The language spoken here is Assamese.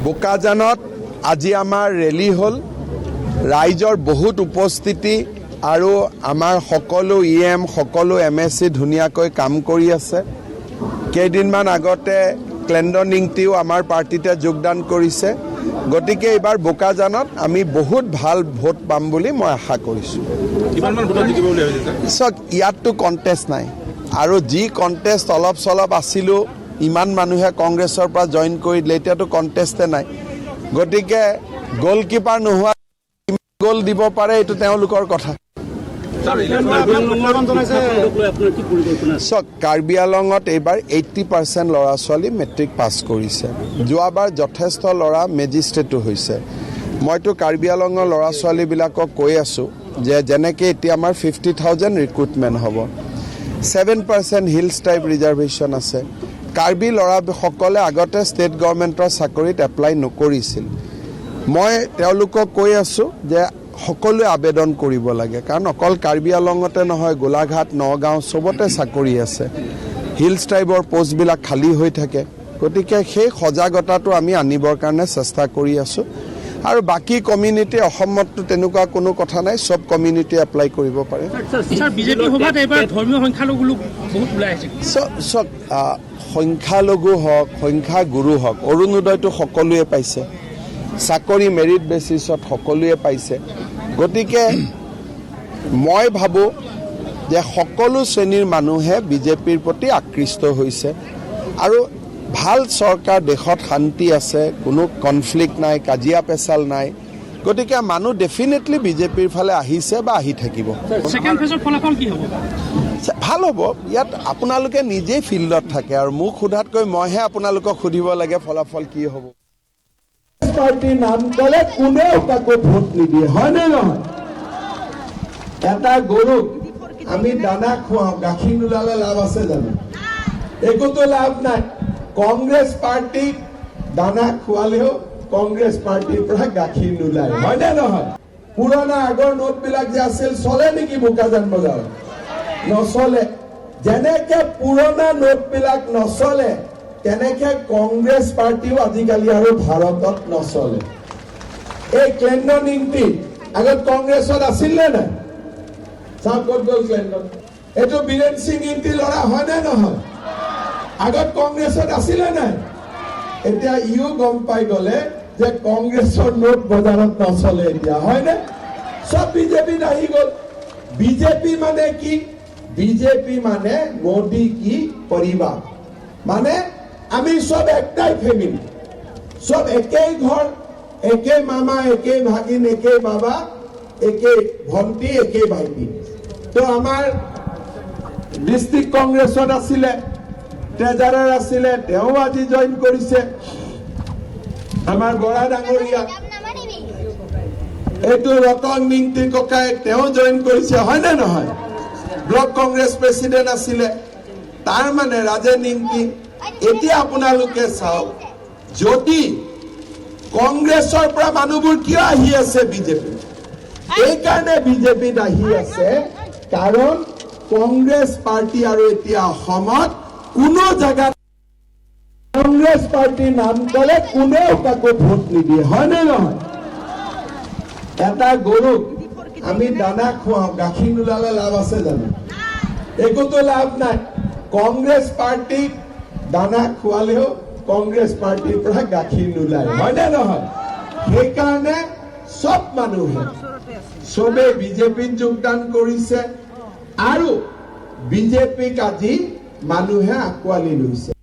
বোকাজানত আজি আমাৰ ৰেলী হ'ল ৰাইজৰ বহুত উপস্থিতি আৰু আমাৰ সকলো ইএম সকলো এমএসসি ধুনীয়াকৈ কাম কৰি আছে কেইদিনমান আগতে ক্লেণ্ডন নিংটিও আমাৰ পাৰ্টিতে যোগদান কৰিছে গতিকে এবাৰ বোকাজানত আমি বহুত ভাল ভোট পাম বুলি মই আশা কৰিছোঁ কিমানমান ভোট জিকিব বুলি ভাবিছে সক ইয়াতটো কন্টেষ্ট নাই আৰু যি কন্টেষ্ট অলপ সলপ আছিলো ইমান মানুহে কংগ্ৰেছৰ পৰা জয়েন কৰিলে এতিয়াতো কন্টেষ্টে নাই গতিকে গোলকিপাৰ নোহোৱা গোল দিব পাৰে এটো তেওঁলোকৰ কথা কাৰ্বি আলঙত এইবাৰ 80% ল'ৰা ছোৱালী মেট্ৰিক পাছ কৰিছে যোৱাবাৰ যথেষ্ট ল'ৰা মেজিষ্ট্ৰেটো হৈছে মইতো কাৰ্বি আলঙৰ ল'ৰা ছোৱালীবিলাকক কৈ আছোঁ যে যেনেকৈ এতিয়া আমাৰ 50,000 ৰিক্ৰুটমেণ্ট হ'ব 7% হিলছ টাইপ ৰিজাৰ্ভেশ্যন আছে কাৰ্বি ল'ৰাসকলে আগতে ষ্টেট গভৰ্ণমেণ্টৰ চাকৰিত এপ্লাই নকৰিছিল মই তেওঁলোকক কৈ আছোঁ যে সকলোৱে আবেদন কৰিব লাগে কাৰণ অকল কাৰ্বি আলঙতে নহয় গোলাঘাট নগাঁও সবতে চাকৰি আছে হিলছ টাইপৰ পোষ্টবিলাক খালী হৈ থাকে গতিকে সেই সজাগতাটো আমি আনিবৰ কাৰণে চেষ্টা কৰি আছোঁ আৰু বাকি কমিউনিটি অসমতো তেনেকুৱা কোনো কথা নাই সব কমিউনিটি এপ্লাই কৰিব পাৰে স্যাৰ বিজেপি সভাত এবাৰ ধৰ্মীয় সংখ্যালঘু লোক বহুত ওলাই আছে সংখ্যালঘু হওক সংখ্যাগুৰু হওক অৰুণোদয়টো সকলোৱে পাইছে চাকৰি মেৰিট বেচিছত সকলোৱে পাইছে গতিকে মই ভাবোঁ যে সকলো শ্ৰেণীৰ মানুহে বিজেপিৰ প্ৰতি আকৃষ্ট হৈছে আৰু ভাল চৰকাৰ দেশত শান্তি আছে কোনো কনফ্লিক্ট নাই কাজিয়া পেচাল নাই গতিকে মানুহ ডেফিনেটলি বিজেপিৰ ফালে আহিছে বা আহি থাকিব সেকেন্ড ফেজৰ ফলাফল কি হ'ব ভাল হ'ব ইয়াত আপোনালোকে নিজেই ফিল্ডত থাকে আৰু মোক সোধাতকৈ মইহে আপোনালোকক সুধিব লাগে ফলাফল কি হ'ব পাৰ্টিৰ নাম ক'লে কোনেও কাকো ভোট নিদিয়ে হয়নে নহয় এটা গৰুক আমি দানা খুৱাওঁ গাখীৰ নোলালে লাভ আছে জানো একোতো লাভ নাই কংগ্ৰেছ পাৰ্টিক দানা খোৱালেও কংগ্ৰেছ পাৰ্টিৰ পৰা গাখীৰ নোলায় হয়নে নহয় পুৰণা আগৰ নোটবিলাক যে আছিল চলে নেকি বোকাজান বজাৰত নচলে যেনেকে পুৰণা নোটবিলাক নচলে তেনেকে কংগ্ৰেছ পাৰ্টিও আজিকালি আৰু ভাৰতত নচলে এই ক্লেণ্ডন নিংটি আগত কংগ্ৰেছত আছিল নে নাই চাওক ক'ত গ'ল ক্লেণ্ডন এইটো বীৰেন সিং নিংটি ল'ৰা হয়নে নহয় আগত কংগ্ৰেছত আছিলে নাই এতিয়া ইও গম পাই গ'লে যে কংগ্ৰেছৰ নোট বজাৰত নচলে এতিয়া হয়নে সব বিজেপিত আহি গ'ল বিজেপি মানে কি বিজেপি মানে মোদী কি পৰিবাৰ মানে আমি সব একটাই ফেমিলি সব একেই ঘৰ একেই মামা একেই ভাগিন একেই বাবা একেই ভণ্টি একেই ভাইটি তো আমাৰ ডিস্ট্ৰিক্ট কংগ্ৰেছত আছিলে ট্ৰেজাৰাৰ আছিলে তেওঁ আজি জইন কৰিছে আমাৰ বৰা ডাঙৰীয়া এইটো ৰতন নিংটি ককাই তেওঁ জইন কৰিছে হয়নে নহয় ব্লক কংগ্ৰেছ প্ৰেচিডেণ্ট আছিলে তাৰ মানে ৰাজে নিংটি এতিয়া আপোনালোকে চাওক যদি কংগ্ৰেছৰ পৰা মানুহবোৰ কিয় আহি আছে বিজেপি এইকাৰণে বিজেপিত আহি আছে কাৰণ কংগ্ৰেছ পাৰ্টি আৰু এতিয়া অসমত কোনো জায়গা কংগ্ৰেছ পাৰ্টিৰ নাম ক'লে কোনেও কাকো ভোট নিদিয়ে হয়নে নহয় এটা গৰুক আমি দানা খুৱাওঁ গাখীৰ নোলালে লাভ আছে জানো একোতো লাভ নাই কংগ্ৰেছ পাৰ্টিক দানা খোৱালেও কংগ্ৰেছ পাৰ্টিৰ পৰা গাখীৰ নোলায় হয়নে নহয় সেইকাৰণে সব মানুহে সবে বিজেপিত যোগদান কৰিছে আৰু বিজেপিক আজি মানুহে আঁকোৱালি লৈছে